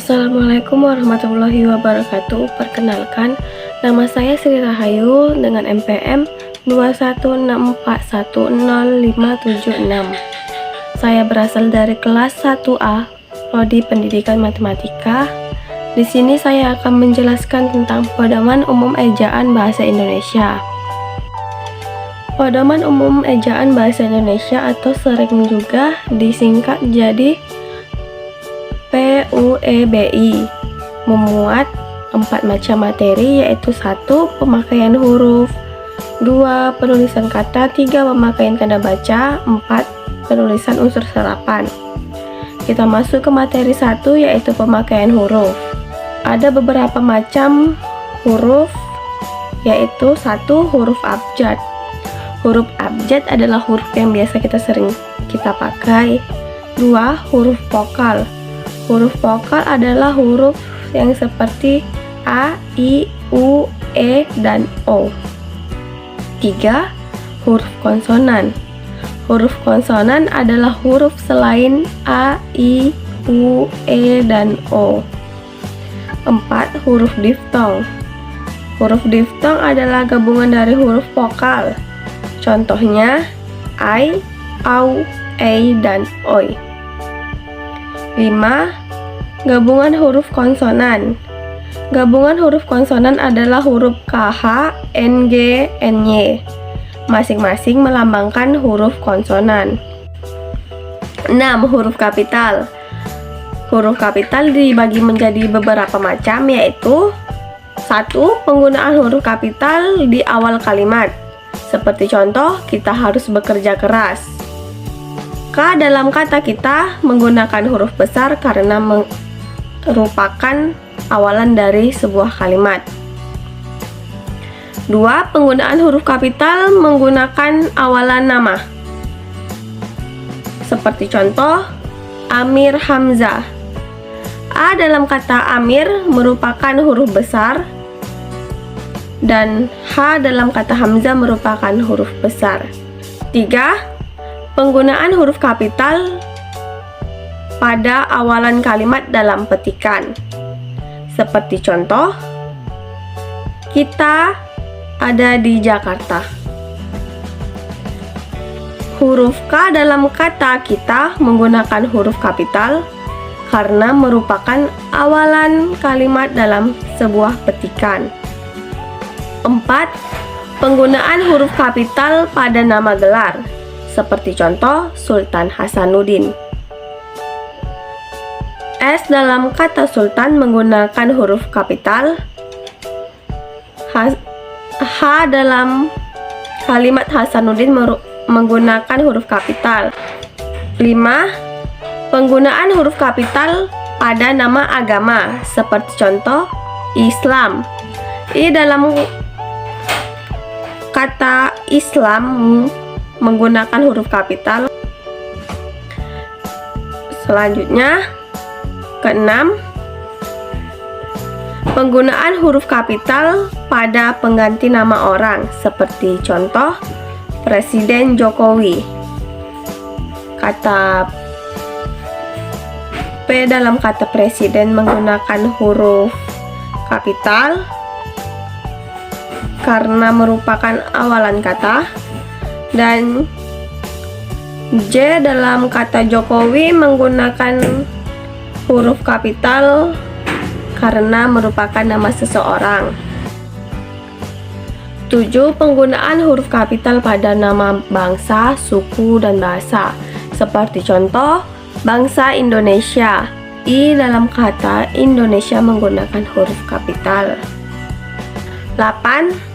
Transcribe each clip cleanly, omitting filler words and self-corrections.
Assalamualaikum warahmatullahi wabarakatuh. Perkenalkan, nama saya Sri Rahayu dengan NPM 216410576. Saya berasal dari kelas 1A, Prodi Pendidikan Matematika. Di sini saya akan menjelaskan tentang pedoman umum ejaan bahasa Indonesia. Pedoman umum ejaan bahasa Indonesia atau sering juga disingkat jadi PUEBI memuat 4 macam materi, yaitu 1. Pemakaian huruf, 2. Penulisan kata, 3. Pemakaian tanda baca, 4. Penulisan unsur serapan. Kita masuk ke materi 1, yaitu pemakaian huruf. Ada beberapa macam huruf, yaitu 1. Huruf abjad. Huruf abjad adalah huruf yang biasa sering kita pakai. 2. Huruf vokal. Huruf vokal adalah huruf yang seperti A, I, U, E, dan O. 3. Huruf konsonan. Huruf konsonan adalah huruf selain A, I, U, E, dan O. 4. Huruf diftong. Huruf diftong adalah gabungan dari huruf vokal. Contohnya I, AU, E, dan OI. 5. Gabungan huruf konsonan. Gabungan huruf konsonan adalah huruf KH, NG, NY. Masing-masing melambangkan huruf konsonan. 6. Huruf kapital. Huruf kapital dibagi menjadi beberapa macam, yaitu 1. Penggunaan huruf kapital di awal kalimat. Seperti contoh, kita harus bekerja keras. K dalam kata kita menggunakan huruf besar karena merupakan awalan dari sebuah kalimat. 2. Penggunaan huruf kapital menggunakan awalan nama. Seperti contoh, Amir Hamzah. A dalam kata Amir merupakan huruf besar dan H dalam kata Hamzah merupakan huruf besar. 3. Penggunaan huruf kapital pada awalan kalimat dalam petikan. Seperti contoh, kita ada di Jakarta. Huruf K dalam kata kita menggunakan huruf kapital karena merupakan awalan kalimat dalam sebuah petikan. 4. Penggunaan huruf kapital pada nama gelar. Seperti contoh, Sultan Hasanuddin. S dalam kata Sultan menggunakan huruf kapital. H dalam kalimat Hasanuddin menggunakan huruf kapital. 5. Penggunaan huruf kapital pada nama agama. Seperti contoh, Islam. I dalam kata Islam menggunakan huruf kapital. Selanjutnya, ke-6. Penggunaan huruf kapital pada pengganti nama orang. Seperti contoh, Presiden Jokowi. Kata P dalam kata presiden menggunakan huruf kapital karena merupakan awalan kata. Dan J dalam kata Jokowi menggunakan huruf kapital karena merupakan nama seseorang. 7. Penggunaan huruf kapital pada nama bangsa, suku, dan bahasa. Seperti contoh, bangsa Indonesia. I dalam kata Indonesia menggunakan huruf kapital. 8.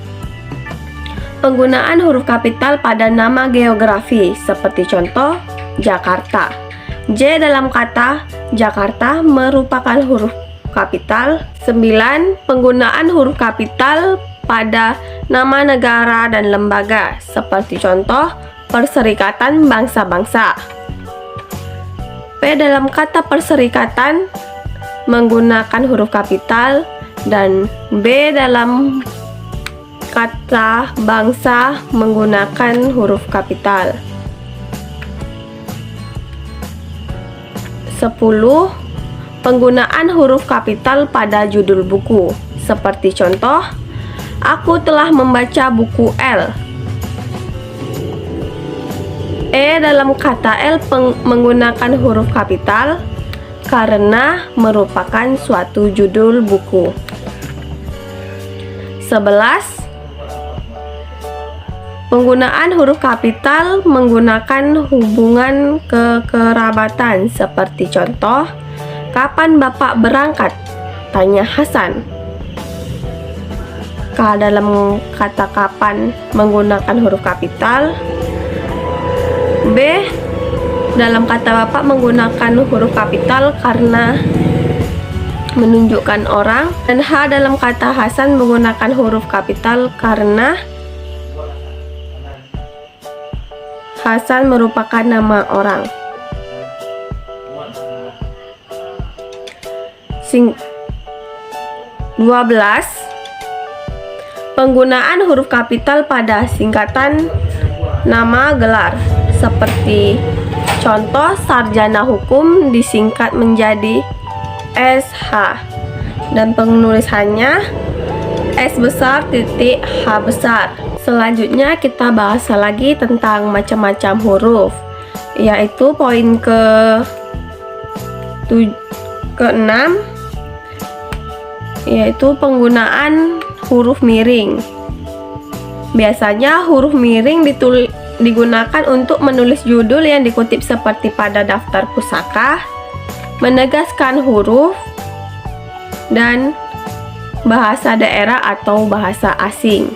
Penggunaan huruf kapital pada nama geografi, seperti contoh, Jakarta. J dalam kata Jakarta merupakan huruf kapital. 9. Penggunaan huruf kapital pada nama negara dan lembaga, seperti contoh, Perserikatan Bangsa-Bangsa. P dalam kata perserikatan menggunakan huruf kapital, dan B dalam kata bangsa menggunakan huruf kapital. 10. Penggunaan huruf kapital pada judul buku. Seperti contoh, aku telah membaca buku L. Dalam kata L menggunakan huruf kapital karena merupakan suatu judul buku. 11. Penggunaan huruf kapital menggunakan hubungan kekerabatan. Seperti contoh, kapan Bapak berangkat? Tanya Hasan. Dalam kata kapan menggunakan huruf kapital. B. Dalam kata Bapak menggunakan huruf kapital karena menunjukkan orang. Dan H. Dalam kata Hasan menggunakan huruf kapital karena Hasan merupakan nama orang. 12. Penggunaan huruf kapital pada singkatan nama gelar. Seperti contoh, sarjana hukum disingkat menjadi SH. Dan penulisannya S besar titik H besar. Selanjutnya kita bahas lagi tentang macam-macam huruf, yaitu poin ke-6, yaitu penggunaan huruf miring. Biasanya huruf miring digunakan untuk menulis judul yang dikutip seperti pada daftar pusaka, menegaskan huruf, dan bahasa daerah atau bahasa asing.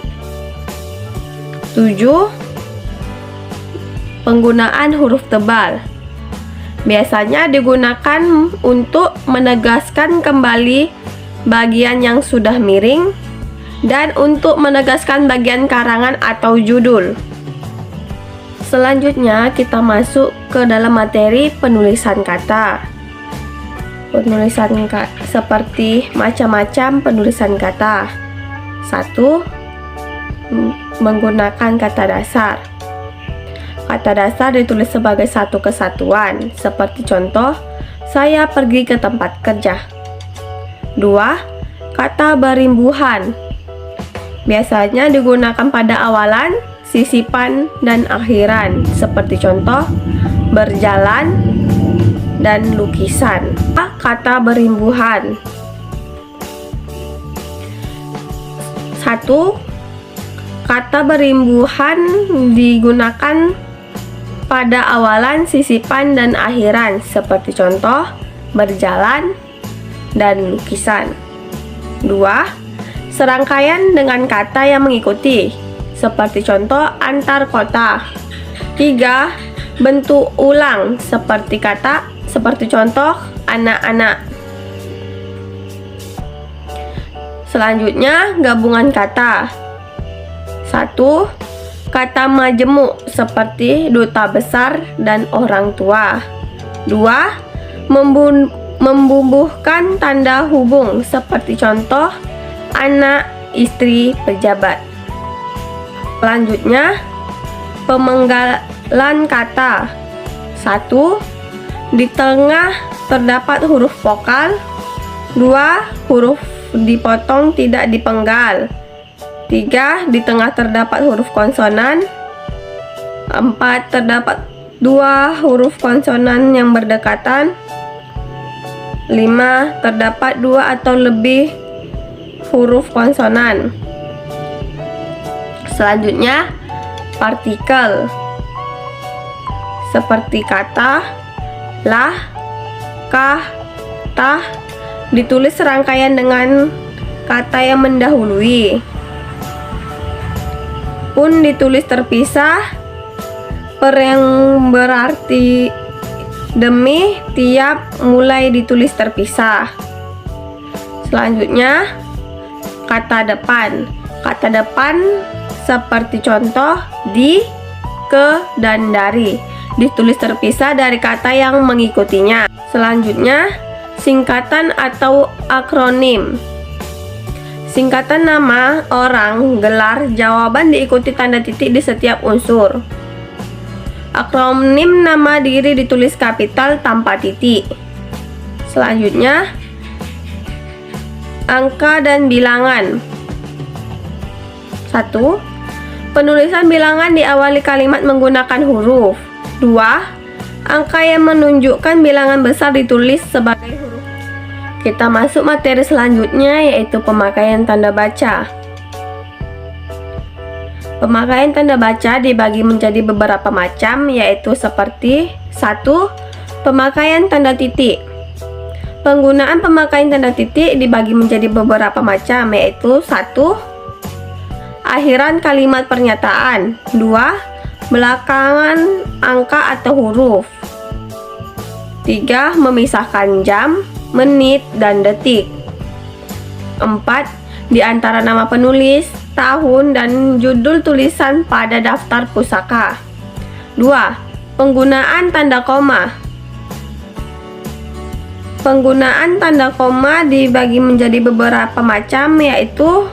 7. Penggunaan huruf tebal. Biasanya digunakan untuk menegaskan kembali bagian yang sudah miring dan untuk menegaskan bagian karangan atau judul. Selanjutnya kita masuk ke dalam materi penulisan kata. Seperti macam-macam penulisan kata. 1. Menggunakan kata dasar. Kata dasar ditulis sebagai satu kesatuan. Seperti contoh, saya pergi ke tempat kerja. 2. Kata berimbuhan. Biasanya digunakan pada awalan, sisipan, dan akhiran. Seperti contoh, berjalan dan lukisan. Kata berimbuhan. 1. Kata berimbuhan digunakan pada awalan, sisipan, dan akhiran. Seperti contoh, berjalan dan lukisan. 2. Serangkaian dengan kata yang mengikuti. Seperti contoh, antar kota. 3. Bentuk ulang. Seperti contoh, anak-anak. Selanjutnya, gabungan kata. 1. Kata majemuk seperti duta besar dan orang tua. 2. Membubuhkan tanda hubung seperti contoh, anak, istri, pejabat. Selanjutnya, pemenggalan kata. 1. Di tengah terdapat huruf vokal. 2. Huruf dipotong tidak dipenggal. 3. Di tengah terdapat huruf konsonan. 4. Terdapat 2 huruf konsonan yang berdekatan. 5. Terdapat 2 atau lebih huruf konsonan. Selanjutnya, partikel. Seperti kata, lah, kah, tah, ditulis serangkaian dengan kata yang mendahului. Pun ditulis terpisah, per yang berarti demi, tiap, mulai ditulis terpisah. Selanjutnya, kata depan. Kata depan seperti contoh, di, ke, dan dari, ditulis terpisah dari kata yang mengikutinya. Selanjutnya, singkatan atau akronim. Singkatan nama, orang, gelar, jawaban diikuti tanda titik di setiap unsur. Akronim nama diri ditulis kapital tanpa titik. Selanjutnya, angka dan bilangan. 1. Penulisan bilangan diawali kalimat menggunakan huruf. 2. Angka yang menunjukkan bilangan besar ditulis sebagai huruf. Kita masuk materi selanjutnya, yaitu pemakaian tanda baca. Pemakaian tanda baca dibagi menjadi beberapa macam, yaitu seperti 1. Pemakaian tanda titik. Penggunaan pemakaian tanda titik dibagi menjadi beberapa macam, yaitu 1. Akhiran kalimat pernyataan. 2. Belakangan angka atau huruf. 3. Memisahkan jam, menit, dan detik. 4. Di antara nama penulis, tahun, dan judul tulisan pada daftar pusaka. 2. Penggunaan tanda koma. Penggunaan tanda koma dibagi menjadi beberapa macam, yaitu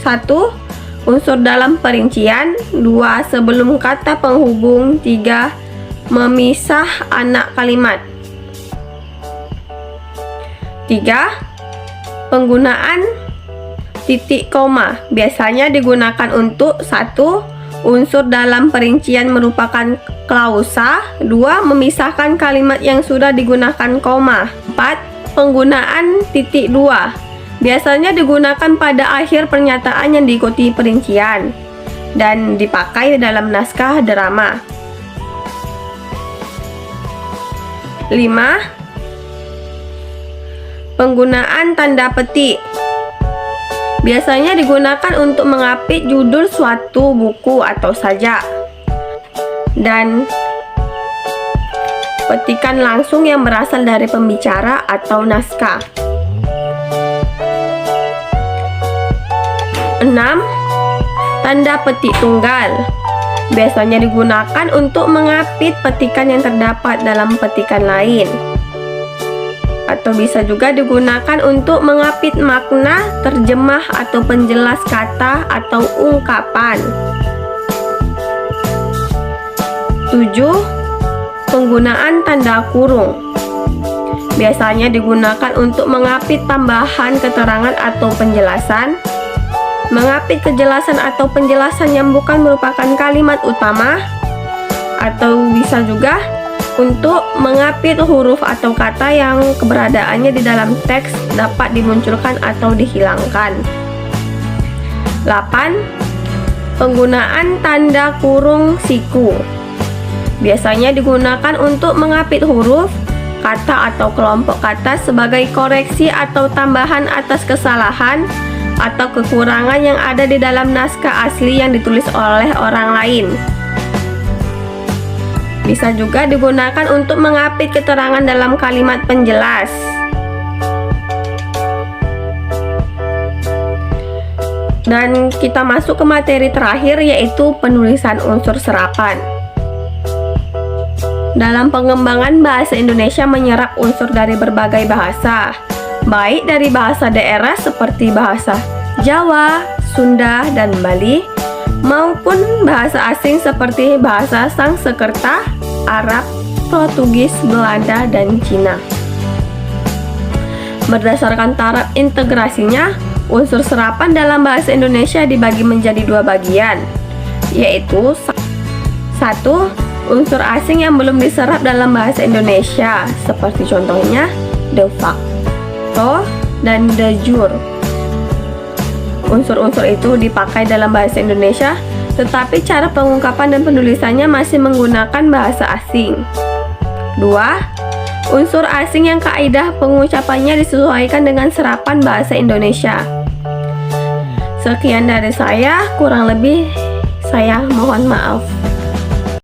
1. Unsur dalam perincian. 2. Sebelum kata penghubung. 3. Memisah anak kalimat. 3. Penggunaan titik koma biasanya digunakan untuk 1. Unsur dalam perincian merupakan klausa. 2. Memisahkan kalimat yang sudah digunakan koma. 4. Penggunaan titik 2 biasanya digunakan pada akhir pernyataan yang diikuti perincian dan dipakai dalam naskah drama. 5. Penggunaan tanda petik biasanya digunakan untuk mengapit judul suatu buku atau sajak, dan petikan langsung yang berasal dari pembicara atau naskah. 6. Tanda petik tunggal biasanya digunakan untuk mengapit petikan yang terdapat dalam petikan lain, atau bisa juga digunakan untuk mengapit makna, terjemah, atau penjelas kata atau ungkapan. 7. Penggunaan tanda kurung biasanya digunakan untuk mengapit tambahan keterangan atau penjelasan, mengapit kejelasan atau penjelasan yang bukan merupakan kalimat utama, atau bisa juga untuk mengapit huruf atau kata yang keberadaannya di dalam teks dapat dimunculkan atau dihilangkan. 8. Penggunaan tanda kurung siku biasanya digunakan untuk mengapit huruf, kata, atau kelompok kata sebagai koreksi atau tambahan atas kesalahan atau kekurangan yang ada di dalam naskah asli yang ditulis oleh orang lain. Bisa juga digunakan untuk mengapit keterangan dalam kalimat penjelas. Dan kita masuk ke materi terakhir, yaitu penulisan unsur serapan. Dalam pengembangan bahasa Indonesia menyerap unsur dari berbagai bahasa, baik dari bahasa daerah seperti bahasa Jawa, Sunda, dan Bali, maupun bahasa asing seperti bahasa Sanskerta, Arab, Portugis, Belanda, dan Cina. Berdasarkan taraf integrasinya, unsur serapan dalam bahasa Indonesia dibagi menjadi 2 bagian, yaitu 1. Unsur asing yang belum diserap dalam bahasa Indonesia, seperti contohnya de facto dan de jure. Unsur-unsur itu dipakai dalam bahasa Indonesia, tetapi cara pengungkapan dan penulisannya masih menggunakan bahasa asing. 2. Unsur asing yang kaidah pengucapannya disesuaikan dengan serapan bahasa Indonesia. Sekian dari saya, kurang lebih saya mohon maaf.